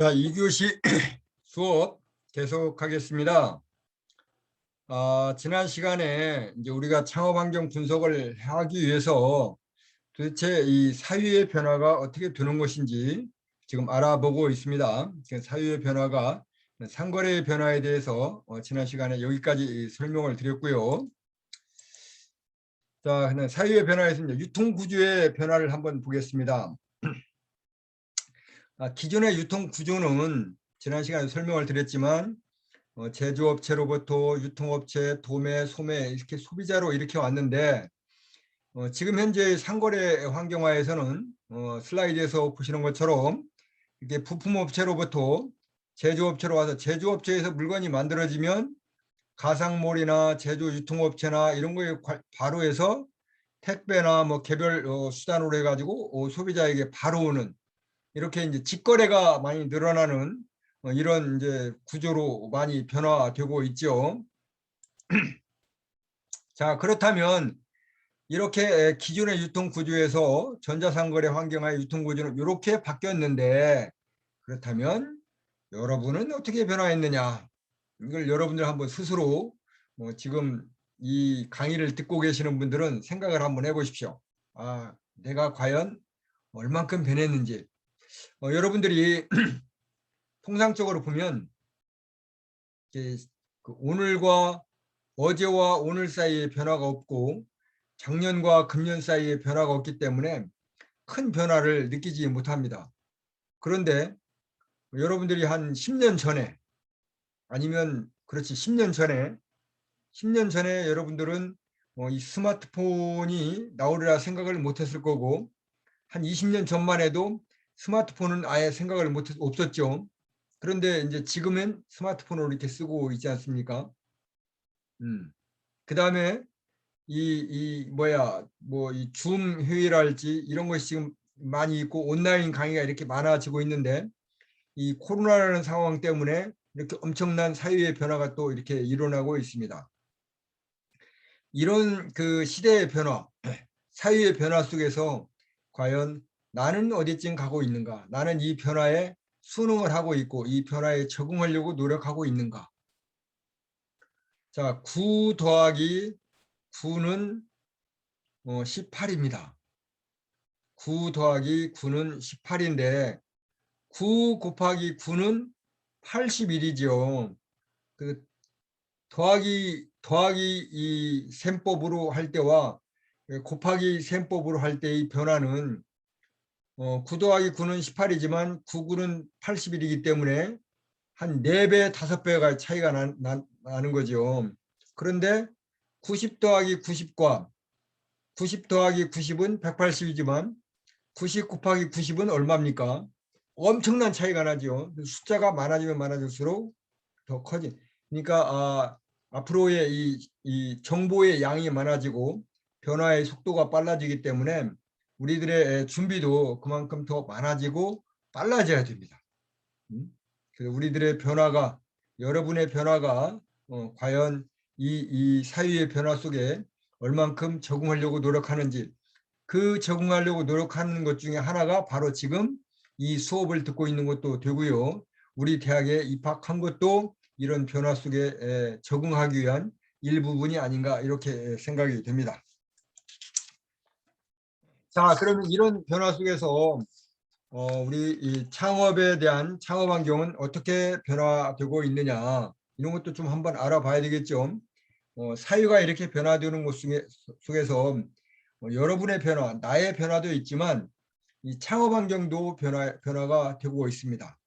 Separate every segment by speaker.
Speaker 1: 자, 2교시 수업 계속하겠습니다. 지난 시간에 이제 우리가 창업 환경 분석을 하기 위해서 도대체 이 사유의 변화가 어떻게 되는 것인지 지금 알아보고 있습니다. 사유의 변화가 상거래의 변화에 대해서 지난 시간에 여기까지 설명을 드렸고요. 자, 사유의 변화에서 이제 유통 구조의 변화를 한번 보겠습니다. 기존의 유통 구조는 지난 시간에 설명을 드렸지만 제조업체로부터 유통업체, 도매, 소매 이렇게 소비자로 이렇게 왔는데 지금 현재 상거래 환경화에서는 슬라이드에서 보시는 것처럼 이렇게 부품업체로부터 제조업체로 와서 제조업체에서 물건이 만들어지면 가상몰이나 제조 유통업체나 이런 거에 바로 해서 택배나 뭐 개별 수단으로 해가지고 소비자에게 바로 오는 이렇게 이제 직거래가 많이 늘어나는 이런 이제 구조로 많이 변화되고 있죠. 자, 그렇다면 이렇게 기존의 유통 구조에서 전자상거래 환경화의 유통 구조는 이렇게 바뀌었는데 그렇다면 여러분은 어떻게 변화했느냐? 이걸 여러분들 한번 스스로 지금 이 강의를 듣고 계시는 분들은 생각을 한번 해보십시오. 내가 과연 얼만큼 변했는지. 여러분들이 통상적으로 보면 오늘과 어제와 오늘 사이에 변화가 없고 작년과 금년 사이에 변화가 없기 때문에 큰 변화를 느끼지 못합니다. 그런데 여러분들이 한 10년 전에 아니면 그렇지 10년 전에 여러분들은 이 스마트폰이 나오리라 생각을 못했을 거고 한 20년 전만 해도 스마트폰은 아예 생각을 없었죠. 그런데 이제 지금은 스마트폰을 이렇게 쓰고 있지 않습니까? 그 다음에 이 줌 회의랄지 이런 것이 지금 많이 있고 온라인 강의가 이렇게 많아지고 있는데 이 코로나라는 상황 때문에 이렇게 엄청난 사회의 변화가 또 이렇게 일어나고 있습니다. 이런 그 시대의 변화, 사회의 변화 속에서 과연 나는 어디쯤 가고 있는가? 나는 이 변화에 순응을 하고 있고 이 변화에 적응하려고 노력하고 있는가? 자, 9 더하기 9는 18입니다. 9 더하기 9는 18인데 9 곱하기 9는 81이죠. 그 더하기 이 셈법으로 할 때와 곱하기 셈법으로 할 때의 변화는 9 더하기 9는 18이지만 9, 9는 81이기 때문에 한 4배, 5배가 차이가 나는 거죠. 그런데 90 더하기 90과 90 더하기 90은 180이지만 90 곱하기 90은 얼마입니까? 엄청난 차이가 나죠. 숫자가 많아지면 많아질수록 더 커진. 그러니까 앞으로의 이 정보의 양이 많아지고 변화의 속도가 빨라지기 때문에 우리들의 준비도 그만큼 더 많아지고 빨라져야 됩니다. 그래서 우리들의 변화가 여러분의 변화가 과연 이 사회의 변화 속에 얼만큼 적응하려고 노력하는지 그 적응하려고 노력하는 것 중에 하나가 바로 지금 이 수업을 듣고 있는 것도 되고요. 우리 대학에 입학한 것도 이런 변화 속에 적응하기 위한 일부분이 아닌가 이렇게 생각이 됩니다. 자, 그러면 이런 변화 속에서 우리 이 창업에 대한 창업 환경은 어떻게 변화되고 있느냐 이런 것도 좀 한번 알아봐야 되겠죠. 사회가 이렇게 변화되는 것 속에서 여러분의 변화, 나의 변화도 있지만 이 창업 환경도 변화가 되고 있습니다.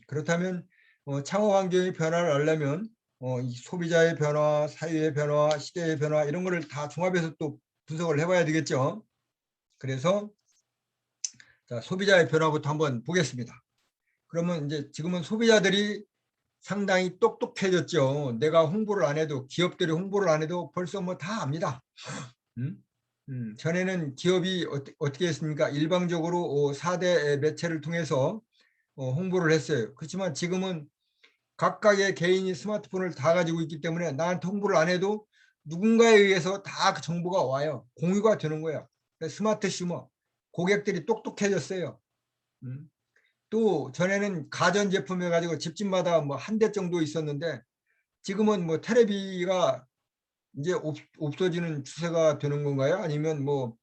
Speaker 1: 그렇다면 창업 환경의 변화를 알려면 이 소비자의 변화, 사회의 변화, 시대의 변화 이런 거를 다 종합해서 또 분석을 해봐야 되겠죠. 그래서 자, 소비자의 변화부터 한번 보겠습니다. 그러면 이제 지금은 소비자들이 상당히 똑똑해졌죠. 내가 홍보를 안 해도 기업들이 홍보를 안 해도 벌써 뭐 다 압니다. 전에는 기업이 어떻게 했습니까? 일방적으로 4대 매체를 통해서 홍보를 했어요. 그렇지만 지금은 각각의 개인이 스마트폰을 다 가지고 있기 때문에 나한테 홍보를 안 해도 누군가에 의해서 다 그 정보가 와요. 공유가 되는 거야. 스마트 슈머, 고객들이 똑똑해졌어요. 또 전에는 가전제품 해가지고 집집마다 뭐 한 대 정도 있었는데 지금은 뭐 테레비가 이제 없어지는 추세가 되는 건가요? 아니면 뭐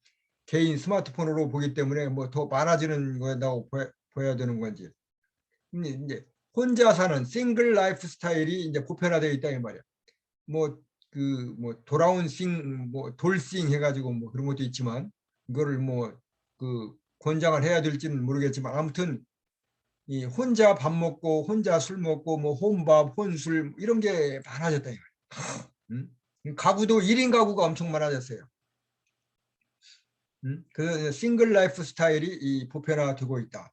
Speaker 1: 개인 스마트폰으로 보기 때문에 뭐 더 많아지는 거라고 보여야 되는 건지. 근데 이제 혼자 사는 싱글 라이프 스타일이 이제 보편화되어 있다 이 말이야. 뭐 그 뭐 돌아온 뭐 돌싱 해가지고 뭐 그런 것도 있지만 이거를 뭐 그 권장을 해야 될지는 모르겠지만 아무튼 이 혼자 밥 먹고 혼자 술 먹고 뭐 혼밥 혼술 이런 게 많아졌다 이 말이야. 가구도 1인 가구가 엄청 많아졌어요. 그 싱글 라이프 스타일이 이 보편화되고 있다.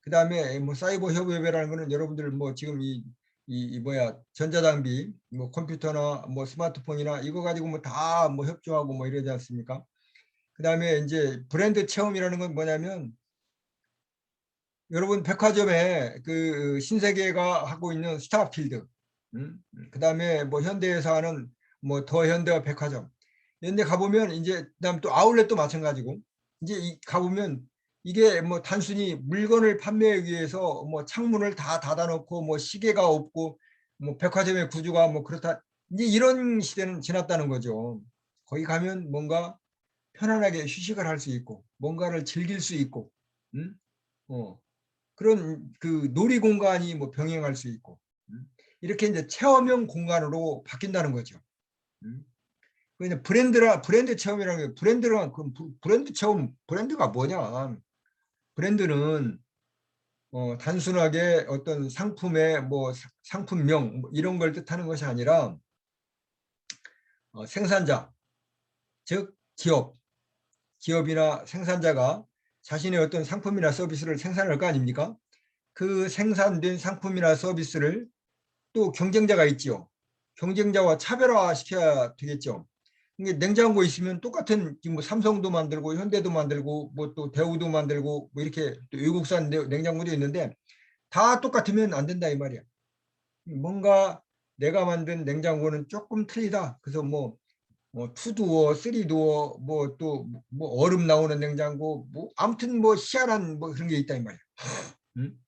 Speaker 1: 그다음에 뭐 사이버 협업이라는 거는 여러분들 뭐 지금 이 뭐야 전자장비 뭐 컴퓨터나 뭐 스마트폰이나 이거 가지고 뭐 다 뭐 협조하고 뭐 이러지 않습니까? 그다음에 이제 브랜드 체험이라는 건 뭐냐면 여러분 백화점에 그 신세계가 하고 있는 스타필드, 그다음에 뭐 현대에서 하는 뭐 더 현대와 백화점 이런 데 가보면 이제 그다음 또 아울렛도 마찬가지고 이제 가보면 이게 뭐 단순히 물건을 판매하기 위해서 뭐 창문을 다 닫아놓고 뭐 시계가 없고 뭐 백화점의 구조가 뭐 그렇다 이제 이런 시대는 지났다는 거죠. 거기 가면 뭔가 편안하게 휴식을 할 수 있고 뭔가를 즐길 수 있고 음? 어, 그런 그 놀이 공간이 뭐 병행할 수 있고 이렇게 이제 체험형 공간으로 바뀐다는 거죠. 그냥 브랜드 체험이라는 게 브랜드란 그 브랜드 체험 브랜드가 뭐냐? 브랜드는 단순하게 어떤 상품의 뭐 상품명 뭐 이런 걸 뜻하는 것이 아니라 생산자 즉 기업이나 생산자가 자신의 어떤 상품이나 서비스를 생산할 거 아닙니까? 그 생산된 상품이나 서비스를 또 경쟁자가 있지요. 경쟁자와 차별화시켜야 되겠죠. 이게 냉장고 있으면 똑같은 뭐 삼성도 만들고 현대도 만들고 뭐 또 대우도 만들고 뭐 이렇게 또 외국산 냉장고도 있는데 다 똑같으면 안 된다 이 말이야. 뭔가 내가 만든 냉장고는 조금 틀리다. 그래서 뭐 투두어, 쓰리두어, 뭐 또 뭐 얼음 나오는 냉장고, 뭐 아무튼 뭐 희한한 뭐 그런 게 있다 이 말이야. 음?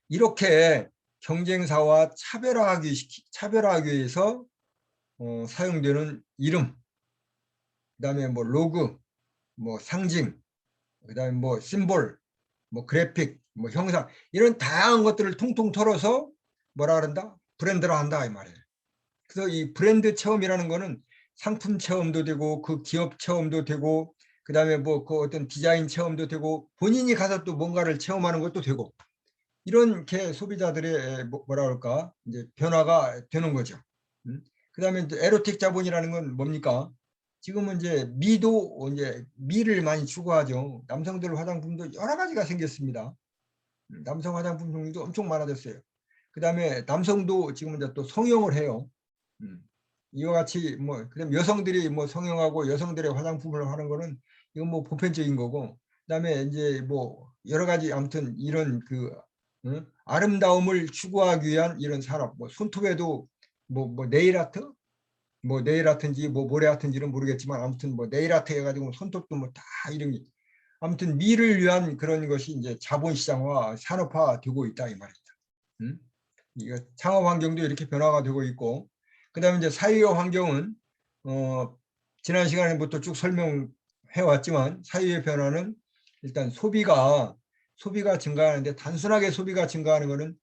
Speaker 1: 이렇게 경쟁사와 차별화하기 위해서 사용되는 이름, 그다음에 뭐 로고, 뭐 상징, 그다음에 뭐 심볼, 뭐 그래픽, 뭐 형상 이런 다양한 것들을 통통 털어서 뭐라 그런다? 브랜드라 한다 이 말이에요. 그래서 이 브랜드 체험이라는 거는 상품 체험도 되고 그 기업 체험도 되고 그다음에 뭐 그 어떤 디자인 체험도 되고 본인이 가서 또 뭔가를 체험하는 것도 되고 이렇게 소비자들의 뭐라 그럴까 이제 변화가 되는 거죠. 그다음에 에로틱 자본이라는 건 뭡니까? 지금은 이제 미도 이제 미를 많이 추구하죠. 남성들 화장품도 여러 가지가 생겼습니다. 남성 화장품 종류도 엄청 많아졌어요. 그다음에 남성도 지금 이제 또 성형을 해요. 음. 이와 같이 뭐 그다음 여성들이 뭐 성형하고 여성들의 화장품을 하는 거는 이건 뭐 보편적인 거고 그다음에 이제 뭐 여러 가지 아무튼 이런 그 아름다움을 추구하기 위한 이런 산업 뭐 손톱에도 뭐 네일 아트 뭐 네일 아트인지 뭐 모래 아트인지는 모르겠지만 아무튼 뭐 네일 아트 해가지고 손톱도 뭐 다 이름이 아무튼 미를 위한 그런 것이 이제 자본시장화 산업화 되고 있다 이 말입니다. 음? 이거 창업 환경도 이렇게 변화가 되고 있고 그다음에 이제 사회 환경은 어, 지난 시간에부터 쭉 설명해 왔지만 사회의 변화는 일단 소비가 증가하는데 단순하게 소비가 증가하는 것은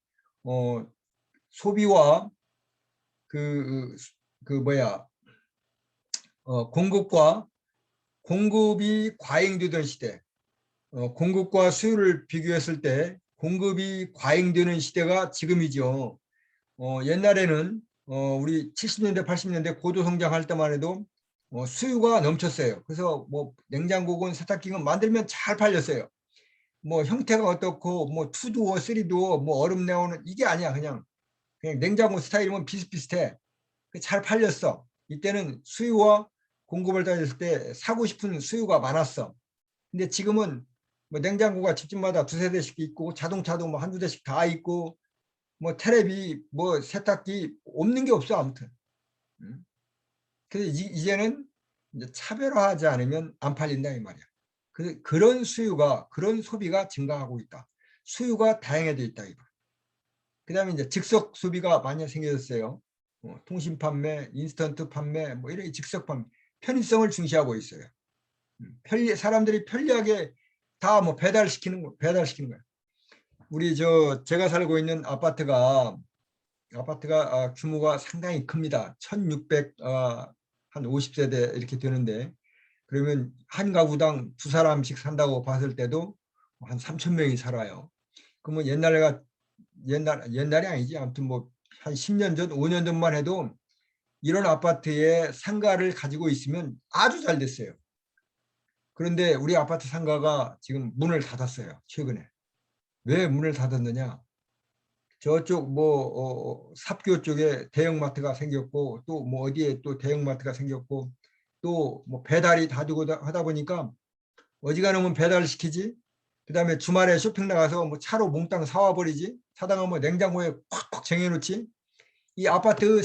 Speaker 1: 소비와 그, 그 뭐야 공급과 공급이 과잉되던 시대 공급과 수요를 비교했을 때 공급이 과잉되는 시대가 지금이죠. 옛날에는 우리 70년대, 80년대 고도 성장할 때만 해도 수요가 넘쳤어요. 그래서 뭐 냉장고건 세탁기건 만들면 잘 팔렸어요. 뭐 형태가 어떻고 뭐 투두어, 쓰리두어, 뭐 얼음 나오는 이게 아니야. 그냥 냉장고 스타일이면 비슷비슷해. 잘 팔렸어. 이때는 수요와 공급을 따졌을 때 사고 싶은 수요가 많았어. 근데 지금은 뭐 냉장고가 집집마다 두세 대씩 있고 자동차도 뭐 한두 대씩 다 있고 뭐 테레비 뭐 세탁기 없는 게 없어 아무튼. 그래서 이제는 이제 차별화하지 않으면 안 팔린다 이 말이야. 그런 수요가 그런 소비가 증가하고 있다. 수요가 다양해져 있다 이거. 그다음에 이제 즉석 소비가 많이 생겨졌어요. 통신 판매, 인스턴트 판매, 뭐 이런 즉석 판매, 편의성을 중시하고 있어요. 사람들이 편리하게 다 뭐 배달시키는 거예요. 우리 제가 살고 있는 아파트가 규모가 상당히 큽니다. 1600 한 50세대 이렇게 되는데, 그러면 한 가구당 두 사람씩 산다고 봤을 때도 한 3,000명이 살아요. 그러면 옛날이 아니지. 아무튼 뭐 한 10년 전, 5년 전만 해도 이런 아파트에 상가를 가지고 있으면 아주 잘 됐어요. 그런데 우리 아파트 상가가 지금 문을 닫았어요. 최근에. 왜 문을 닫았느냐? 저쪽 삽교 쪽에 대형마트가 생겼고, 또 뭐 어디에 또 대형마트가 생겼고, 또 뭐 배달이 다 되고 하다 보니까 어지간하면 배달을 시키지. 그다음에 주말에 쇼핑 나가서 뭐 차로 몽땅 사와 버리지. 사다가 뭐 냉장고에 콱콱 쟁여놓지. 이 아파트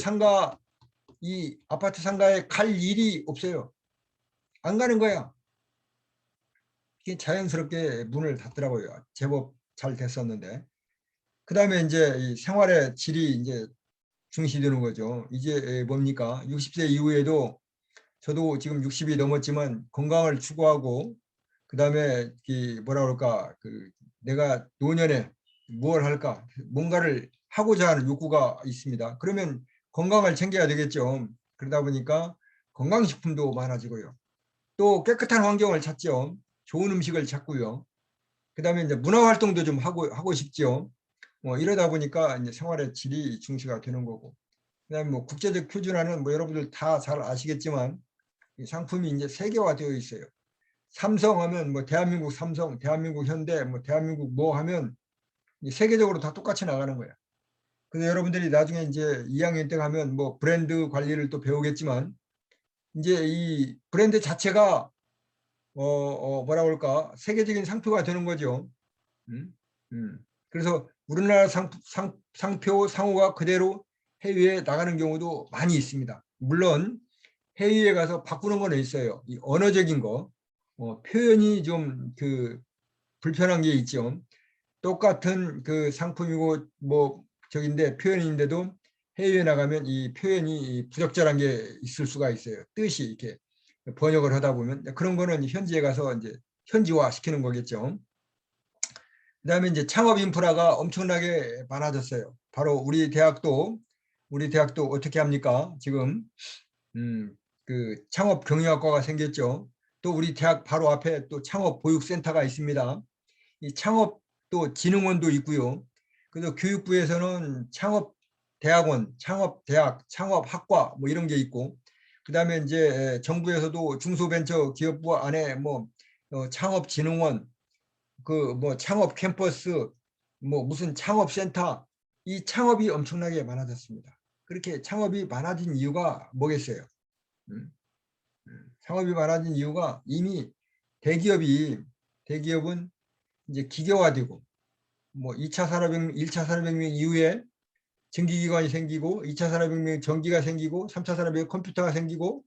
Speaker 1: 상가에 갈 일이 없어요. 안 가는 거야. 이게 자연스럽게 문을 닫더라고요. 제법 잘 됐었는데. 그다음에 이제 이 생활의 질이 이제 중시되는 거죠. 이제 뭡니까? 60세 이후에도 저도 지금 60이 넘었지만 건강을 추구하고, 그다음에 뭐라 그럴까, 내가 노년에 무엇을 할까, 뭔가를 하고자 하는 욕구가 있습니다. 그러면 건강을 챙겨야 되겠죠. 그러다 보니까 건강식품도 많아지고요. 또 깨끗한 환경을 찾죠. 좋은 음식을 찾고요. 그다음에 이제 문화 활동도 좀 하고 싶죠. 이러다 보니까 이제 생활의 질이 중시가 되는 거고. 그다음에 뭐 국제적 표준화는 뭐 여러분들 다 잘 아시겠지만 이 상품이 이제 세계화되어 있어요. 삼성 하면 뭐 대한민국 삼성, 대한민국 현대, 뭐 대한민국 뭐 하면 세계적으로 다 똑같이 나가는 거야. 그래서 여러분들이 나중에 이제 2학년 때 가면 뭐 브랜드 관리를 또 배우겠지만, 이제 이 브랜드 자체가 뭐라 그럴까, 세계적인 상표가 되는 거죠. 음? 그래서 우리나라 상표 상호가 그대로 해외에 나가는 경우도 많이 있습니다. 물론 해외에 가서 바꾸는 건 있어요. 이 언어적인 거, 표현이 좀 불편한 게 있죠. 똑같은 그 상품이고 뭐 저긴데 표현인데도 해외에 나가면 이 표현이 부적절한 게 있을 수가 있어요. 뜻이 이렇게 번역을 하다 보면 그런 거는 현지에 가서 이제 현지화 시키는 거겠죠. 그다음에 이제 창업 인프라가 엄청나게 많아졌어요. 바로 우리 대학도 어떻게 합니까? 지금 창업 경영학과가 생겼죠. 또 우리 대학 바로 앞에 또 창업 보육센터가 있습니다. 이 창업도 진흥원도 있고요. 그래서 교육부에서는 창업 대학원, 창업 대학, 창업 학과 뭐 이런 게 있고, 그다음에 이제 정부에서도 중소벤처기업부 안에 뭐 창업 진흥원, 뭐 창업 캠퍼스, 뭐 무슨 창업센터, 이 창업이 엄청나게 많아졌습니다. 그렇게 창업이 많아진 이유가 뭐겠어요? 음, 창업이 많아진 이유가 이미 대기업은 이제 기계화되고, 뭐 2차 산업혁명, 1차 산업혁명 이후에 전기기관이 생기고, 2차 산업혁명 전기가 생기고, 3차 산업혁명 컴퓨터가 생기고,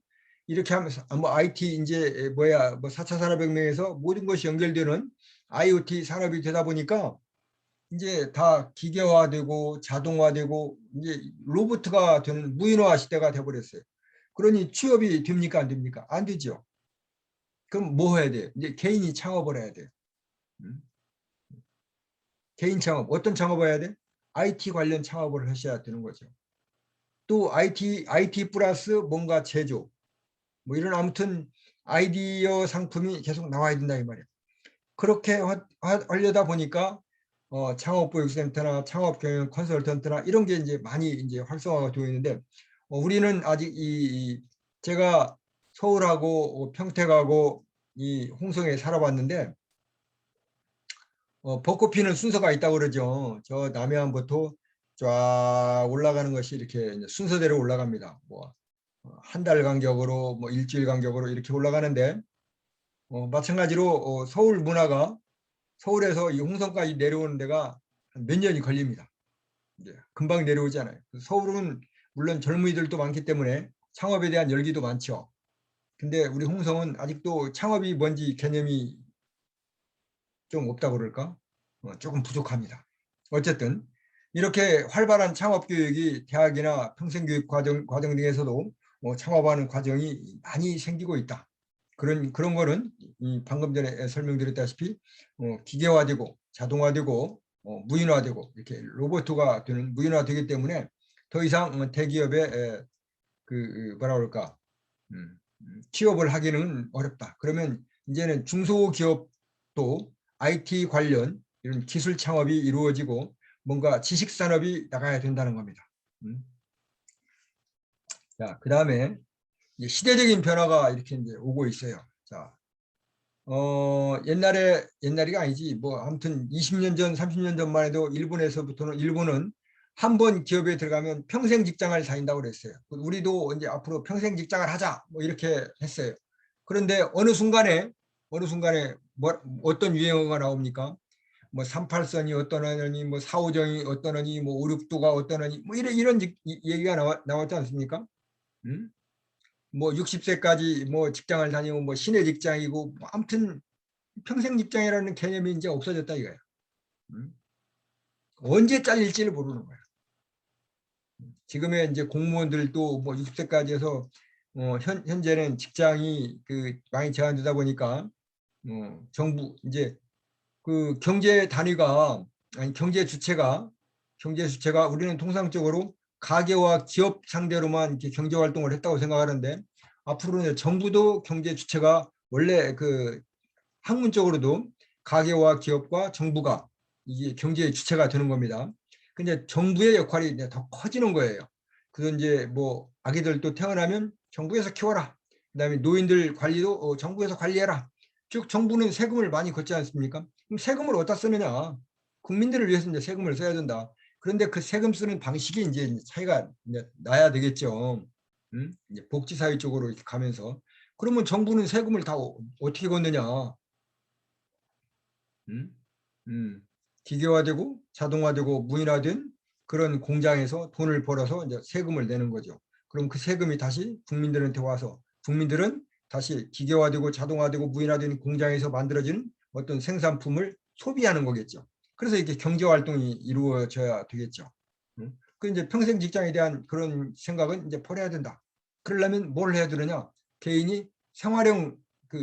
Speaker 1: 이렇게 하면서 뭐 IT 이제 뭐 4차 산업혁명에서 모든 것이 연결되는 IoT 산업이 되다 보니까 이제 다 기계화되고 자동화되고 이제 로봇가 되는 무인화 시대가 돼버렸어요. 그러니 취업이 됩니까 안 됩니까? 안 되죠. 그럼 뭐 해야 돼요? 이제 개인이 창업을 해야 돼요. 음? 개인 창업, 어떤 창업을 해야 돼? IT 관련 창업을 하셔야 되는 거죠. 또 IT 플러스 뭔가 제조, 뭐 이런 아무튼 아이디어 상품이 계속 나와야 된다 이 말이에요. 그렇게 하려다 보니까 창업보육센터나 창업경영 컨설턴트나 이런 게 이제 많이 이제 활성화가 되어 있는데, 우리는 아직 제가 서울하고 평택하고 이 홍성에 살아봤는데, 벚꽃 피는 순서가 있다고 그러죠. 저 남해안부터 쫙 올라가는 것이 이렇게 이제 순서대로 올라갑니다. 뭐 한 달 간격으로 뭐 일주일 간격으로 이렇게 올라가는데, 마찬가지로 서울 문화가 서울에서 이 홍성까지 내려오는 데가 한 몇 년이 걸립니다. 이제 금방 내려오잖아요. 서울은 물론 젊은이들도 많기 때문에 창업에 대한 열기도 많죠. 근데 우리 홍성은 아직도 창업이 뭔지 개념이 좀 없다고 그럴까? 조금 부족합니다. 어쨌든 이렇게 활발한 창업 교육이 대학이나 평생교육 과정 등에서도 창업하는 과정이 많이 생기고 있다. 그런 거는 방금 전에 설명드렸다시피 기계화되고 자동화되고 무인화되고 이렇게 로봇화 되는 무인화되기 때문에 더 이상 대기업의 그 뭐라 그럴까 취업을 하기는 어렵다. 그러면 이제는 중소기업도 IT 관련 이런 기술 창업이 이루어지고 뭔가 지식 산업이 나가야 된다는 겁니다. 자, 그다음에 시대적인 변화가 이렇게 이제 오고 있어요. 자, 옛날이가 아니지 뭐 아무튼 20년 전, 30년 전만 해도 일본은 한 번 기업에 들어가면 평생 직장을 다닌다고 그랬어요. 우리도 이제 앞으로 평생 직장을 하자 뭐 이렇게 했어요. 그런데 어느 순간에 어떤 유행어가 나옵니까? 뭐 38선이 어떠느니 뭐 4호정이 어떠느니 뭐 569가 어떠느니 뭐 이런 얘기가 나왔지 않습니까? 음? 뭐 60세까지 뭐 직장을 다니고 뭐 시내 직장이고 뭐 아무튼 평생 직장이라는 개념이 이제 없어졌다 이거야. 언제 잘릴지를 모르는 거야. 지금의 이제 공무원들도 뭐 60세까지 해서 현재는 직장이 많이 제한되다 보니까 정부 이제 그 경제 주체가 우리는 통상적으로 가계와 기업 상대로만 이렇게 경제 활동을 했다고 생각하는데 앞으로는 정부도 경제 주체가 원래 학문적으로도 가계와 기업과 정부가 이게 경제의 주체가 되는 겁니다. 근데 정부의 역할이 이제 더 커지는 거예요. 그래서 이제 뭐 아기들도 태어나면 정부에서 키워라. 그다음에 노인들 관리도 정부에서 관리해라. 즉 정부는 세금을 많이 걷지 않습니까? 그럼 세금을 어디다 쓰느냐? 국민들을 위해서 이제 세금을 써야 된다. 그런데 그 세금 쓰는 방식이 이제 차이가 이제 나야 되겠죠. 이제 복지사회 쪽으로 이렇게 가면서 그러면 정부는 세금을 다 어떻게 걷느냐? 음? 음. 기계화되고 자동화되고 무인화된 그런 공장에서 돈을 벌어서 이제 세금을 내는 거죠. 그럼 그 세금이 다시 국민들한테 와서 국민들은 다시 기계화되고 자동화되고 무인화된 공장에서 만들어지는 어떤 생산품을 소비하는 거겠죠. 그래서 이렇게 경제 활동이 이루어져야 되겠죠. 그 이제 평생 직장에 대한 그런 생각은 이제 버려야 된다. 그러려면 뭘 해야 되느냐? 개인이 생활형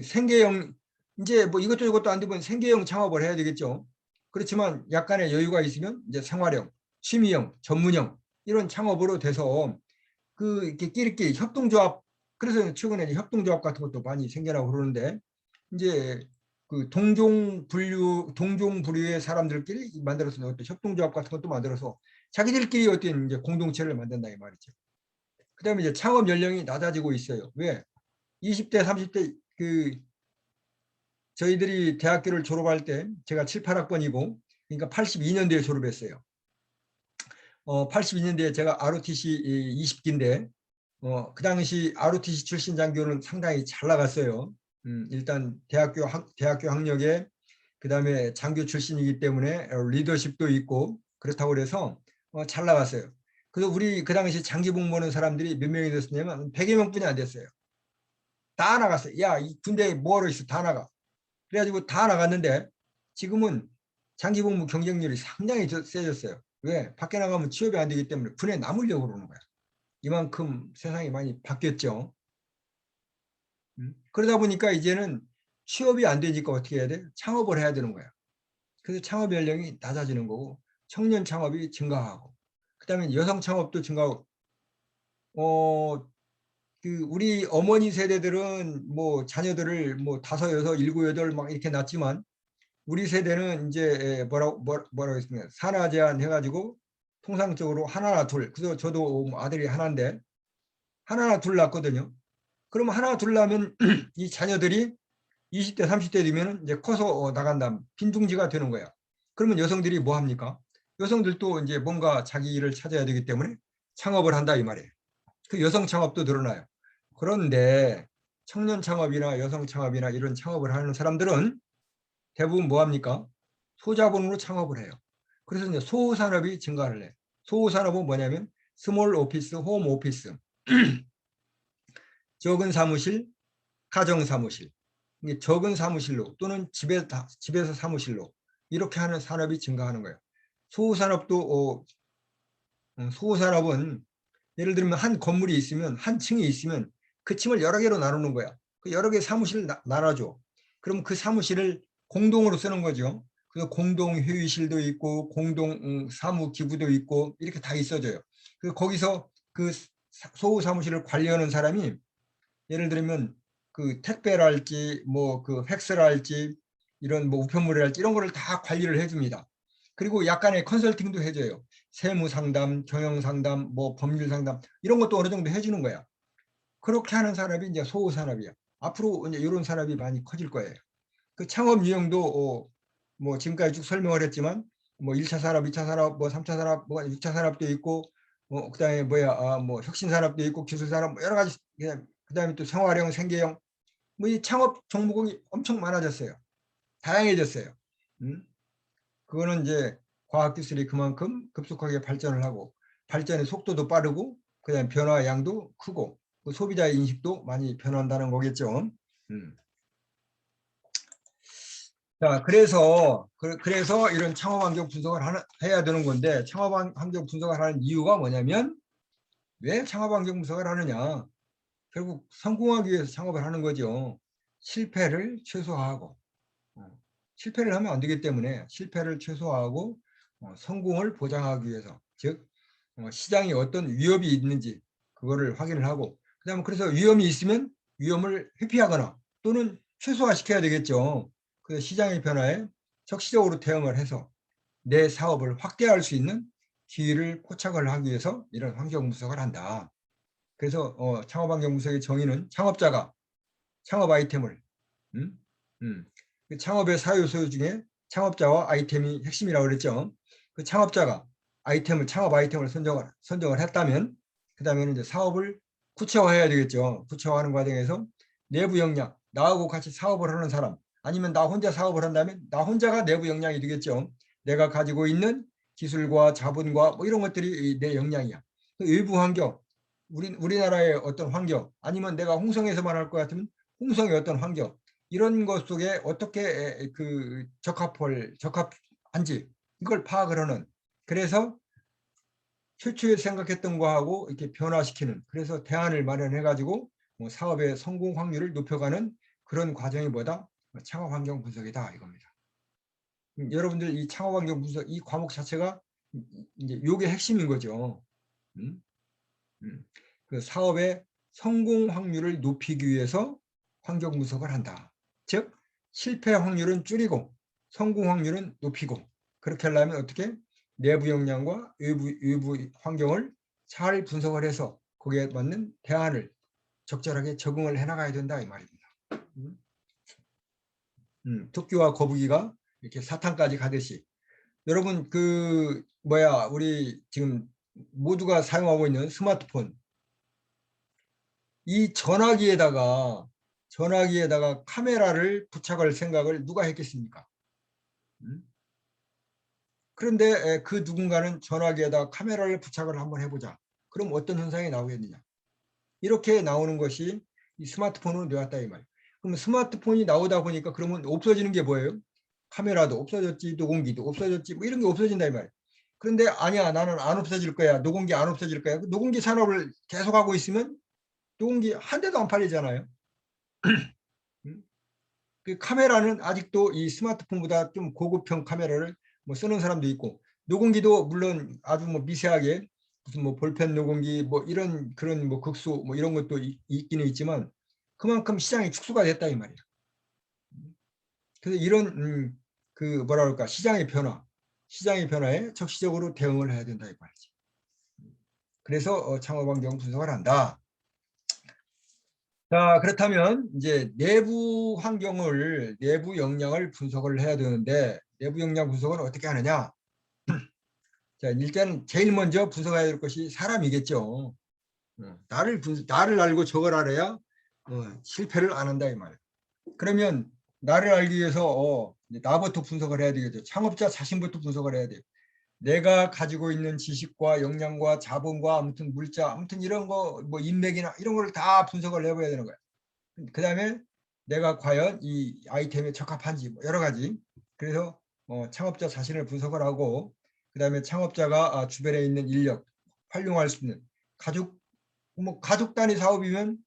Speaker 1: 생계형 이제 뭐 이것도 안 되면 생계형 창업을 해야 되겠죠. 그렇지만 약간의 여유가 있으면 이제 생활형, 취미형, 전문형 이런 창업으로 돼서 이렇게 끼리끼리 협동조합 그래서 최근에 협동조합 같은 것도 많이 생겨나고 그러는데 이제 동종 부류의 사람들끼리 만들어서 어떤 협동조합 같은 것도 만들어서 자기들끼리 어떤 이제 공동체를 만든다 이 말이죠. 그다음에 이제 창업 연령이 낮아지고 있어요. 왜? 20대, 30대 저희들이 대학교를 졸업할 때 제가 7, 8학번이고 그러니까 82년도에 졸업했어요. 82년도에 제가 ROTC 20기인데 그 당시 ROTC 출신 장교는 상당히 잘 나갔어요. 일단 대학교 학력에 그다음에 장교 출신이기 때문에 리더십도 있고 그렇다고 그래서 잘 나갔어요. 그래서 우리 그 당시 장기 복무하는 사람들이 몇 명이 됐었냐면 100여 명뿐이 안 됐어요. 다 나갔어요. 야, 이 군대에 뭐하러 있어? 다 나가. 그래가지고 다 나갔는데 지금은 장기 복무 경쟁률이 상당히 세졌어요. 왜? 밖에 나가면 취업이 안 되기 때문에 군에 남으려고 그러는 거야. 이만큼 세상이 많이 바뀌었죠. 그러다 보니까 이제는 취업이 안 되니까 어떻게 해야 돼? 창업을 해야 되는 거야. 그래서 창업 연령이 낮아지는 거고 청년 창업이 증가하고 그다음에 여성 창업도 증가하고 우리 어머니 세대들은 뭐 자녀들을 뭐 5, 6, 7, 8 막 이렇게 낳지만 우리 세대는 이제 뭐라고 했습니까? 산하 제한 해가지고 통상적으로 하나나 둘. 그래서 저도 아들이 하나인데 하나나 둘 낳거든요. 그러면 하나 둘 낳으면 이 자녀들이 20대 30대 되면 이제 커서 나간다. 빈둥지가 되는 거야. 그러면 여성들이 뭐 합니까? 여성들도 이제 뭔가 자기 일을 찾아야 되기 때문에 창업을 한다 이 말이에요. 그 여성 창업도 늘어나요. 그런데 청년 창업이나 여성 창업이나 이런 창업을 하는 사람들은 대부분 뭐 합니까? 소자본으로 창업을 해요. 그래서 이제 소산업이 증가를 해요. 소산업은 뭐냐면 스몰 오피스, 홈 오피스, 적은 사무실, 가정 사무실. 적은 사무실로 또는 집에서 사무실로 이렇게 하는 산업이 증가하는 거예요. 소호산업도 소호산업은 예를 들면 한 건물이 있으면 한 층이 있으면 그 층을 여러 개로 나누는 거야. 그 여러 개 사무실을 나눠줘. 그럼 그 사무실을 공동으로 쓰는 거죠. 그래서 공동 회의실도 있고 공동 사무 기구도 있고 이렇게 다 있어져요. 그 거기서 그 소호 사무실을 관리하는 사람이 예를 들면 그 택배랄지 뭐 그 팩스랄지 이런 뭐 우편물이랄지 이런 거를 다 관리를 해줍니다. 그리고 약간의 컨설팅도 해줘요. 세무 상담, 경영 상담, 뭐 법률 상담 이런 것도 어느 정도 해주는 거야. 그렇게 하는 산업이 이제 소호 산업이야. 앞으로 이제 이런 산업이 많이 커질 거예요. 그 창업 유형도 뭐 지금까지 쭉 설명을 했지만 뭐 1차 산업, 2차 산업, 뭐 3차 산업, 뭐 6차 산업도 있고 그다음에 뭐 혁신 산업도 있고 기술 산업 뭐 여러 가지 그다음에 또 생활형, 생계형 뭐 이 창업 종목이 엄청 많아졌어요. 다양해졌어요. 그거는 이제 과학 기술이 그만큼 급속하게 발전을 하고 발전의 속도도 빠르고 그다음에 변화 양도 크고 그 소비자의 인식도 많이 변한다는 거겠죠. 음. 자, 그래서 이런 창업 환경 분석을 해야 되는 건데 창업 환경 분석을 하는 이유가 뭐냐면 왜 창업 환경 분석을 하느냐? 결국 성공하기 위해서 창업을 하는 거죠. 실패를 최소화하고 실패를 하면 안 되기 때문에 실패를 최소화하고 성공을 보장하기 위해서 즉 시장에 어떤 위협이 있는지 그거를 확인을 하고 그다음에 그래서 위험이 있으면 위험을 회피하거나 또는 최소화시켜야 되겠죠. 그 시장의 변화에 적시적으로 대응을 해서 내 사업을 확대할 수 있는 기회를 포착을 하기 위해서 이런 환경 분석을 한다. 그래서 창업 환경 분석의 정의는 창업자가 창업 아이템을 음? 그 창업의 사요소 중에 창업자와 아이템이 핵심이라고 그랬죠. 그 창업자가 창업 아이템을 선정을 했다면 그 다음에는 이제 사업을 구체화해야 되겠죠. 구체화하는 과정에서 내부 역량, 나하고 같이 사업을 하는 사람 아니면 나 혼자 사업을 한다면 나 혼자가 내부 역량이 되겠죠. 내가 가지고 있는 기술과 자본과 뭐 이런 것들이 내 역량이야. 그 외부 환경, 우리나라의 어떤 환경 아니면 내가 홍성에서만 할 것 같으면 홍성의 어떤 환경 이런 것 속에 어떻게 그 적합한지 이걸 파악을 하는 그래서 최초에 생각했던 거하고 이렇게 변화시키는 그래서 대안을 마련해 가지고 뭐 사업의 성공 확률을 높여가는 그런 과정이 뭐다? 창업 환경 분석이다 이겁니다. 여러분들 이 창업 환경 분석 이 과목 자체가 이제 요게 핵심인 거죠. 음? 그 사업의 성공 확률을 높이기 위해서 환경 분석을 한다. 즉 실패 확률은 줄이고 성공 확률은 높이고 그렇게 하려면 어떻게 내부 역량과 외부 환경을 잘 분석을 해서 거기에 맞는 대안을 적절하게 적응을 해나가야 된다 이 말입니다. 토끼와 거북이가 이렇게 사탕까지 가듯이 여러분 우리 지금 모두가 사용하고 있는 스마트폰 이 전화기에다가 카메라를 부착할 생각을 누가 했겠습니까? 그런데 그 누군가는 전화기에다 카메라를 부착을 한번 해보자. 그럼 어떤 현상이 나오겠느냐? 이렇게 나오는 것이 이 스마트폰으로 되었다 이 말. 그럼 스마트폰이 나오다 보니까 그러면 없어지는 게 뭐예요? 카메라도 없어졌지, 녹음기도 없어졌지, 뭐 이런 게 없어진다 이 말. 그런데 아니야, 나는 안 없어질 거야. 녹음기 안 없어질 거야. 녹음기 산업을 계속하고 있으면 녹음기 한 대도 안 팔리잖아요. 그 카메라는 아직도 이 스마트폰보다 좀 고급형 카메라를 뭐 쓰는 사람도 있고 녹음기도 물론 아주 뭐 미세하게 무슨 뭐 볼펜 녹음기 뭐 이런 그런 뭐 극소 뭐 이런 것도 있기는 있지만 그만큼 시장이 축소가 됐다 이 말이야. 그래서 이런 그 뭐라 그럴까 시장의 변화에 적시적으로 대응을 해야 된다 이 말이지. 그래서 창업 환경 분석을 한다. 자, 그렇다면 이제 내부 역량을 분석을 해야 되는데 내부 역량 분석은 어떻게 하느냐? 자, 일단 제일 먼저 분석해야 될 것이 사람이겠죠. 나를 알고 저걸 알아야 실패를 안 한다 이 말. 그러면 나를 알기 위해서 나부터 분석을 해야 되겠죠. 창업자 자신부터 분석을 해야 돼요. 내가 가지고 있는 지식과 역량과 자본과 아무튼 물자 아무튼 이런 거 뭐 인맥이나 이런 걸 다 분석을 해봐야 되는 거야. 그 다음에 내가 과연 이 아이템에 적합한지 뭐 여러 가지 그래서 창업자 자신을 분석을 하고 그다음에 창업자가 주변에 있는 인력 활용할 수 있는 가족 단위 사업이면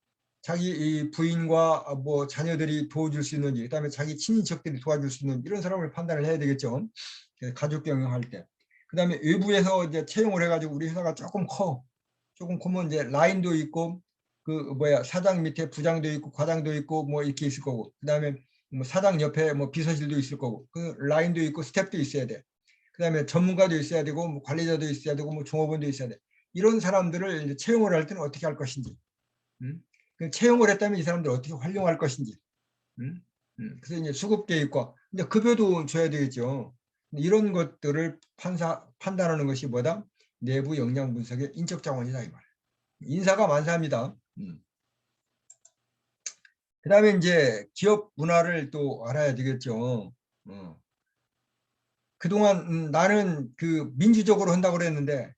Speaker 1: 자기 이 부인과 뭐 자녀들이 도와줄 수 있는지 그다음에 자기 친인척들이 도와줄 수 있는 이런 사람을 판단을 해야 되겠죠. 가족 경영할 때. 그다음에 외부에서 이제 채용을 해가지고 우리 회사가 조금 크면 이제 라인도 있고 사장 밑에 부장도 있고 과장도 있고 뭐 이렇게 있을 거고 그다음에 뭐 사장 옆에 뭐 비서실도 있을 거고 그 라인도 있고 스텝도 있어야 돼. 그다음에 전문가도 있어야 되고 뭐 관리자도 있어야 되고 뭐 종업원도 있어야 돼. 이런 사람들을 이제 채용을 할 때는 어떻게 할 것인지, 채용을 했다면 이 사람들 어떻게 활용할 것인지, 그래서 이제 수급 계획과 이제 급여도 줘야 되겠죠. 이런 것들을 판단하는 것이 뭐다? 내부 역량 분석의 인적 자원이다 이 말이에요. 인사가 만사입니다. 그다음에 이제 기업 문화를 또 알아야 되겠죠. 그동안 나는 그 민주적으로 한다고 그랬는데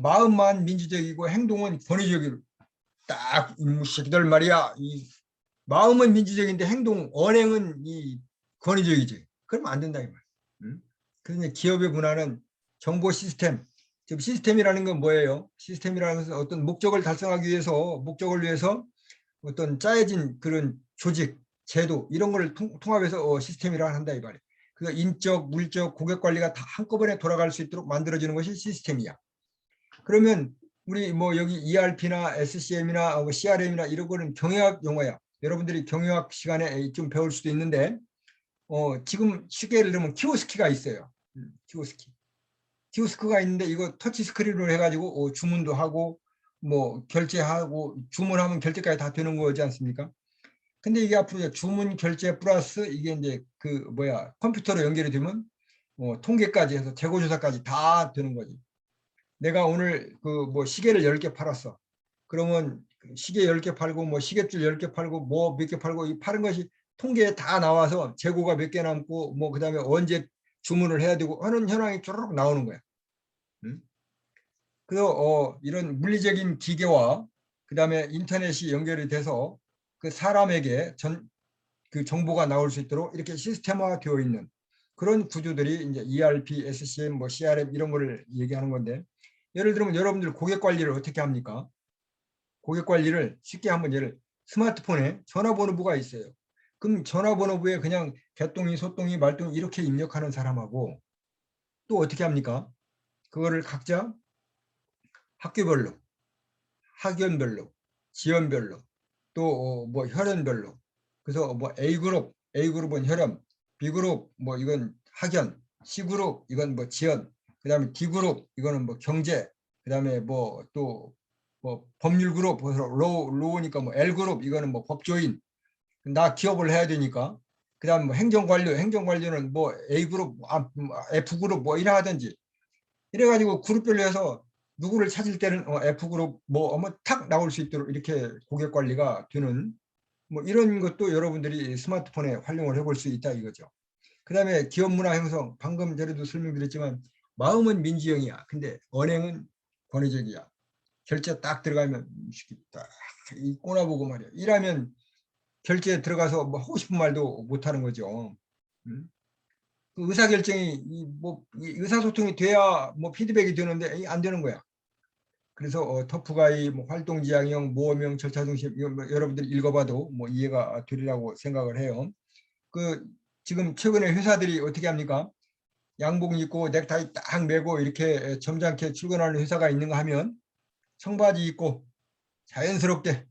Speaker 1: 마음만 민주적이고 행동은 권위적이고 딱 새끼들 말이야. 이 마음은 민주적인데 언행은 이 권위적이지. 그러면 안 된다 이 말. 그래서 기업의 문화는 정보 시스템. 지금 시스템이라는 건 뭐예요? 시스템이라는 것은 어떤 목적을 달성하기 위해서 어떤 짜여진 그런 조직, 제도 이런 걸 통합해서 시스템이라 한다 이 말이에요. 그 인적, 물적, 고객 관리가 다 한꺼번에 돌아갈 수 있도록 만들어지는 것이 시스템이야. 그러면 우리 뭐 여기 ERP나 SCM이나 CRM이나 이런 거는 경영학 용어야. 여러분들이 경영학 시간에 좀 배울 수도 있는데 지금 쉽게 예를 들면 키오스키가 있어요. 키오스크가 있는데 이거 터치 스크린으로 해가지고 주문도 하고 뭐 결제하고 주문하면 결제까지 다 되는 거지 않습니까? 근데 이게 앞으로 주문 결제 플러스 이게 이제 컴퓨터로 연결이 되면 통계까지 해서 재고 조사까지 다 되는 거지. 내가 오늘 시계를 10개 팔았어. 그러면 시계 10개 팔고 뭐 시계줄 10개 팔고 뭐 몇 개 팔고 이 파는 것이 통계에 다 나와서 재고가 몇 개 남고 뭐 그다음에 언제 주문을 해야 되고 하는 현황이 쭈르륵 나오는 거야. 그래서 이런 물리적인 기계와 그다음에 인터넷이 연결이 돼서 그 사람에게 그 정보가 나올 수 있도록 이렇게 시스템화 되어 있는 그런 구조들이 이제 ERP, SCM, 뭐 CRM 이런 거를 얘기하는 건데 예를 들면 여러분들 고객 관리를 어떻게 합니까? 고객 관리를 쉽게 한번 스마트폰에 전화번호부가 있어요. 그럼 전화번호부에 그냥 개똥이, 소똥이, 말똥이 이렇게 입력하는 사람하고 또 어떻게 합니까? 그거를 각자 학교별로, 학연별로, 지연별로, 또 뭐 혈연별로. 그래서 뭐 A그룹은 혈연, B그룹 뭐 이건 학연, C그룹 이건 뭐 지연, 그다음에 D그룹 이거는 뭐 경제, 그다음에 뭐 또 뭐 법률 그룹, 로우니까 뭐 L그룹 이거는 뭐 법조인. 나 기업을 해야 되니까. 그다음 뭐 행정관료는 뭐 A그룹, F그룹 뭐 이래 하든지. 이래가지고 그룹별로 해서 누구를 찾을 때는 F그룹 탁 나올 수 있도록 이렇게 고객 관리가 되는 뭐 이런 것도 여러분들이 스마트폰에 활용을 해볼 수 있다 이거죠. 그다음에 기업 문화 형성, 방금 전에도 설명드렸지만 마음은 민주형이야. 근데 언행은 권위적이야. 결제 딱 들어가면 딱이 꼬나보고 말이야. 일하면 결제에 들어가서 뭐 하고 싶은 말도 못 하는 거죠. 그 의사결정이 의사소통이 돼야 뭐 피드백이 되는데 안 되는 거야. 그래서 터프가이, 뭐 활동지향형, 모험형, 절차중심 뭐 여러분들이 읽어봐도 뭐 이해가 되리라고 생각을 해요. 지금 최근에 회사들이 어떻게 합니까? 양복 입고 넥타이 딱 메고 이렇게 점잖게 출근하는 회사가 있는가 하면 청바지 입고 자연스럽게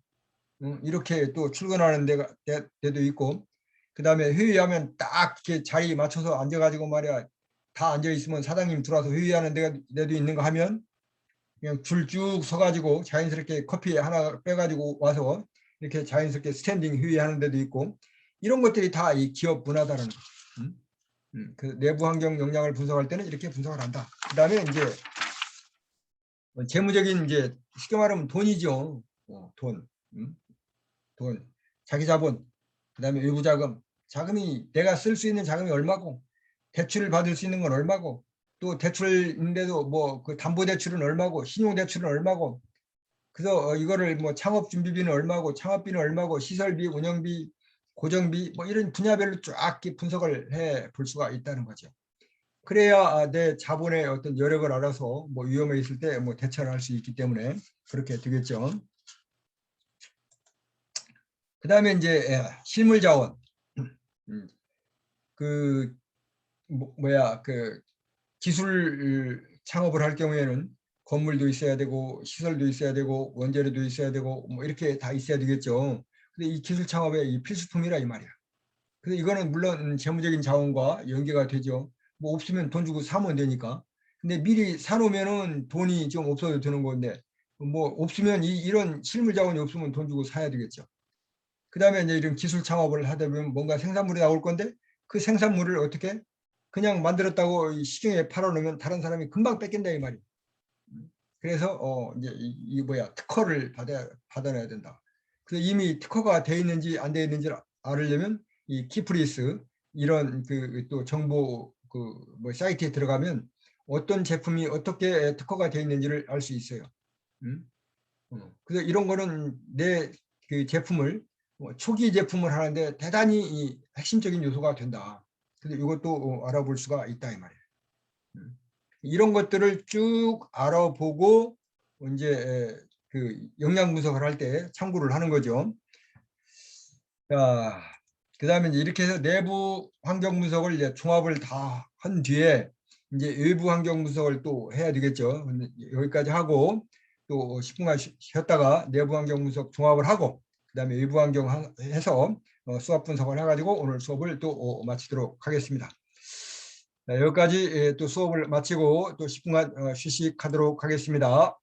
Speaker 1: 이렇게 또 출근하는 데도 있고 그다음에 회의하면 딱 이렇게 자리 맞춰서 앉아가지고 말이야 다 앉아 있으면 사장님 들어와서 회의하는 데도 있는가 하면 그냥 줄 쭉 서가지고 자연스럽게 커피 하나 빼가지고 와서 이렇게 자연스럽게 스탠딩 회의하는 데도 있고 이런 것들이 다 이 기업 문화다라는 거죠. 그 내부 환경 역량을 분석할 때는 이렇게 분석을 한다. 그다음에 이제 재무적인 이제 쉽게 말하면 돈이죠. 돈, 돈, 자기 자본, 그다음에 외부 자금. 자금이 내가 쓸 수 있는 자금이 얼마고 대출을 받을 수 있는 건 얼마고 또 대출인데도 뭐 그 담보 대출은 얼마고 신용 대출은 얼마고 그래서 이거를 뭐 창업 준비비는 얼마고 창업비는 얼마고 시설비, 운영비, 고정비 뭐 이런 분야별로 쫙 분석을 해 볼 수가 있다는 거죠. 그래야 내 자본의 어떤 여력을 알아서 뭐 위험에 있을 때 뭐 대처를 할 수 있기 때문에 그렇게 되겠죠. 그다음에 이제 실물 자원. 그 그 기술 창업을 할 경우에는 건물도 있어야 되고 시설도 있어야 되고 원재료도 있어야 되고 뭐 이렇게 다 있어야 되겠죠. 근데 이 기술 창업의 이 필수품이라 이 말이야. 근데 이거는 물론 재무적인 자원과 연계가 되죠. 뭐 없으면 돈 주고 사면 되니까. 근데 미리 사놓으면은 돈이 좀 없어도 되는 건데 뭐 없으면 이런 실물 자원이 없으면 돈 주고 사야 되겠죠. 그다음에 이제 이런 기술 창업을 하다 보면 뭔가 생산물이 나올 건데 그 생산물을 어떻게 그냥 만들었다고 시중에 팔아놓으면 다른 사람이 금방 뺏긴다 이 말이에요. 그래서 이제 이 뭐야 특허를 받아내야 된다. 그래서 이미 특허가 돼 있는지 안 돼 있는지를 알려면 이 키프리스 이런 그 또 정보 그 뭐 사이트에 들어가면 어떤 제품이 어떻게 특허가 돼 있는지를 알 수 있어요. 그래서 이런 거는 내 그 제품을 초기 제품을 하는데 대단히 이 핵심적인 요소가 된다. 근데 이것도 알아볼 수가 있다 이 말이에요. 이런 것들을 쭉 알아보고 이제 그 영양 분석을 할 때 참고를 하는 거죠. 자, 그다음에 이제 이렇게 해서 내부 환경 분석을 이제 종합을 다 한 뒤에 이제 외부 환경 분석을 또 해야 되겠죠. 근데 여기까지 하고 또 10분간 쉬었다가 내부 환경 분석 종합을 하고 그다음에 외부 환경 해서 수학 분석을 해가지고 오늘 수업을 또 마치도록 하겠습니다. 여기까지 또 수업을 마치고 또 10분간 휴식하도록 하겠습니다.